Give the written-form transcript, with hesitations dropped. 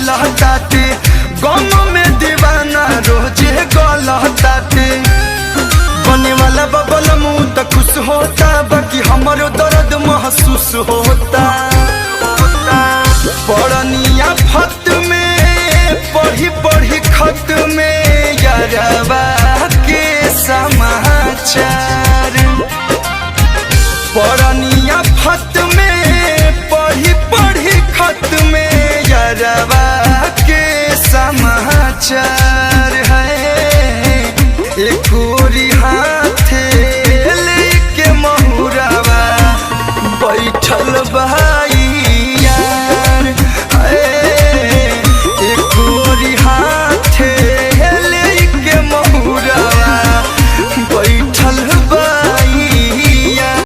चलताते गम में दीवाना रोजे गलताते बने वाला बबल मुँह तो खुश होता बाकी हमारो दर्द महसूस होता पढ़निया फत में पढ़ी पढ़ी खत में यारवा के समाचार पढ़निया फत में पढ़ी पढ़ी खत में यारवा के समाचार।